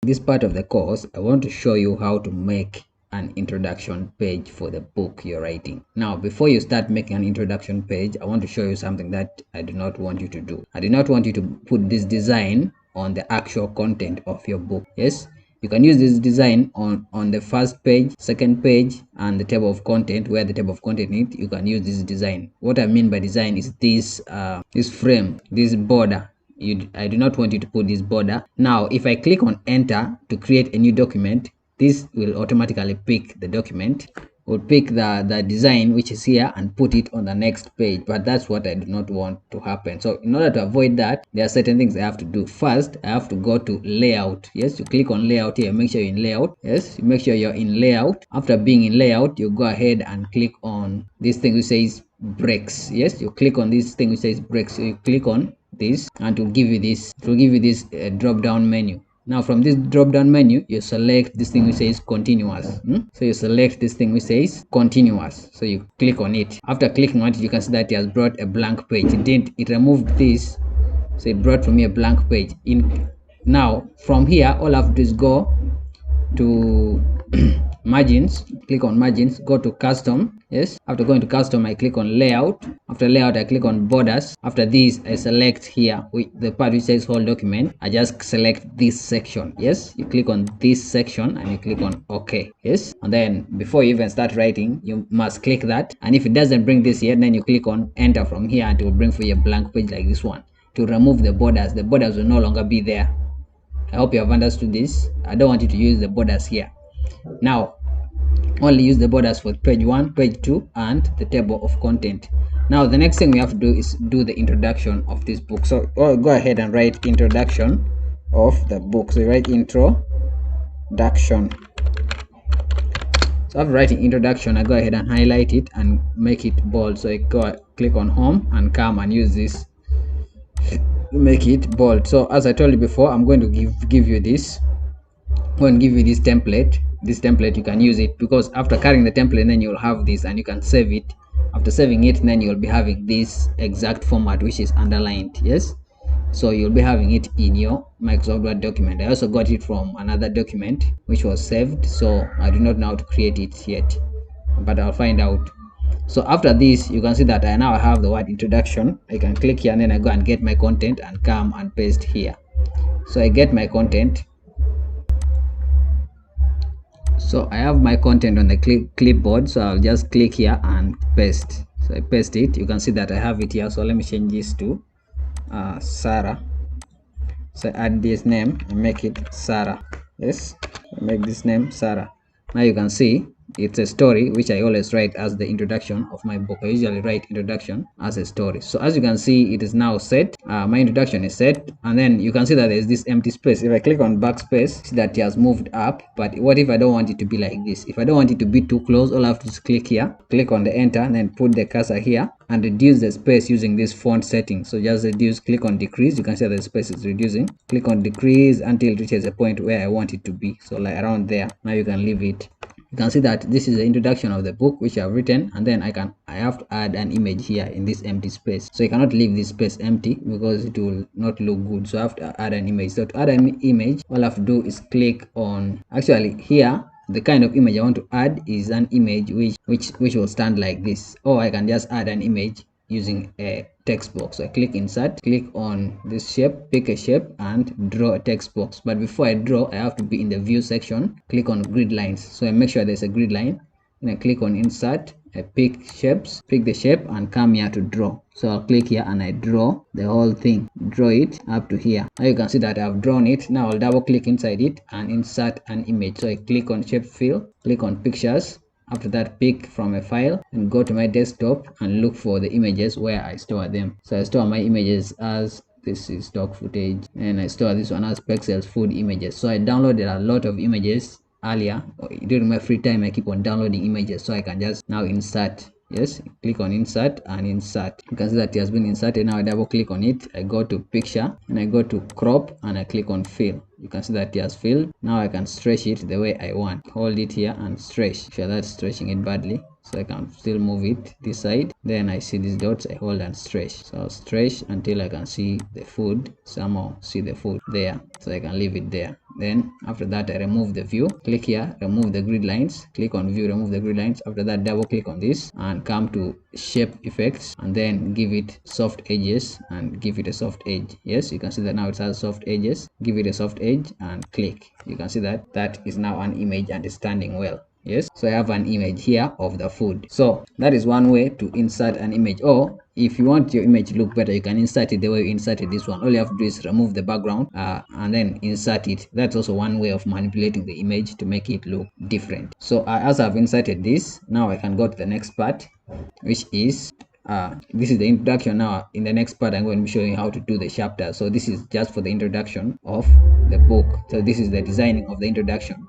This part of the course, I want to show you how to make an introduction page for the book you're writing. Now, before you start making an introduction page, I want to show you something that I do not want you to do. I do not want you to put this design on the actual content of your book. Yes, you can use this design on the first page, second page, and the table of content. Where the table of content is, you can use this design. What I mean by design is this this frame, this border. I do not want you to put this border. Now, if I click on enter to create a new document, this will automatically pick the document, will pick the design which is here and put it on the next page. But that's what I do not want to happen. So in order to avoid that, there are certain things I have to do. First, I have to go to layout. Yes, you click on layout here, make sure you're in layout. Yes, you make sure you're in layout. After being in layout, you go ahead and click on this thing which says breaks. Yes, you click on this thing which says breaks. So you click on this and it will give you this drop down menu. Now from this drop down menu, you select this thing which says continuous. So you select this thing which says continuous, so you click on it. After clicking on it, you can see that it has brought a blank page. It removed this, so it brought for me a blank page. Now from here, all I have to do is go to margins, click on margins, go to custom. Yes, after going to custom, I click on layout. After layout, I click on borders. After this, I select here the part which says whole document. I just select this section. Yes, you click on this section and you click on OK. Yes, and then before you even start writing, you must click that. And if it doesn't bring this here, then you click on enter from here and it will bring for you a blank page like this one. To remove the borders will no longer be there. I hope you have understood this. I don't want you to use the borders here. Now, only use the borders for page 1, page 2, and the table of content. Now, the next thing we have to do is do the introduction of this book. So, go ahead and write introduction of the book. So, you write introduction. So, after writing introduction, I go ahead and highlight it and make it bold. So, I click on home and come and use this. Make it bold. So as I told you before, I'm going to give you this. I'm going to give you this template. This template, you can use it because after carrying the template, then you'll have this and you can save it. After saving it, then you'll be having this exact format which is underlined. Yes, so you'll be having it in your Microsoft Word document. I also got it from another document which was saved, so I do not know how to create it yet, but I'll find out. So after this, you can see that I now have the word introduction. I can click here and then I go and get my content and come and paste here. So I get my content. So I have my content on the clipboard. So I'll just click here and paste. So I paste it. You can see that I have it here. So let me change this to Sarah. So I add this name and make it Sarah. Yes, I make this name Sarah. Now you can see it's a story which I always write as the introduction of my book. I usually write introduction as a story. So as you can see, it is now set. My introduction is set, and then you can see that there's this empty space. If I click on backspace, see that it has moved up. But what if I don't want it to be like this? If I don't want it to be too close, all I have to is click here, click on the enter, and then put the cursor here and reduce the space using this font setting. So just reduce, click on decrease. You can see that the space is reducing. Click on decrease until it reaches a point where I want it to be. So like around there. Now you can leave it. You can see that this is the introduction of the book which I've written, and then I have to add an image here in this empty space. So you cannot leave this space empty because it will not look good. So I have to add an image. So to add an image, all I have to do is click on, actually here the kind of image I want to add is an image which will stand like this, or I can just add an image using a text box. So I click insert, click on this shape, pick a shape and draw a text box. But before I draw, I have to be in the view section, click on grid lines. So I make sure there's a grid line and I click on insert, I pick shapes, pick the shape and come here to draw. So I'll click here and I draw the whole thing, draw it up to here. Now you can see that I've drawn it. Now I'll double click inside it and insert an image. So I click on shape fill, click on pictures. After that, pick from a file and go to my desktop and look for the images where I store them. So I store my images as, this is stock footage, and I store this one as Pexels food images. So I downloaded a lot of images earlier. During my free time, I keep on downloading images, so I can just now insert. Yes, click on insert and insert. You can see that it has been inserted. Now I double click on it, I go to picture and I go to crop and I click on fill. You can see that it has filled. Now I can stretch it the way I want. Hold it here and stretch. Sure, that's stretching it badly, so I can still move it this side. Then I see these dots, I hold and stretch. So I'll stretch until I can see the food, somehow see the food there, so I can leave it there. Then after that, I remove the view. Click here, remove the grid lines. Click on view, remove the grid lines. After that, double click on this and come to shape effects, and then give it soft edges and give it a soft edge. Yes, you can see that now it has soft edges. Give it a soft edge and click. You can see that that is now an image and is standing well. Yes, so I have an image here of the food. So that is one way to insert an image. Or if you want your image to look better, you can insert it the way you inserted this one. All you have to do is remove the background and then insert it. That's also one way of manipulating the image to make it look different. So as I've inserted this, now I can go to the next part, which is this is the introduction. Now in the next part, I'm going to be showing you how to do the chapter. So this is just for the introduction of the book. So this is the designing of the introduction.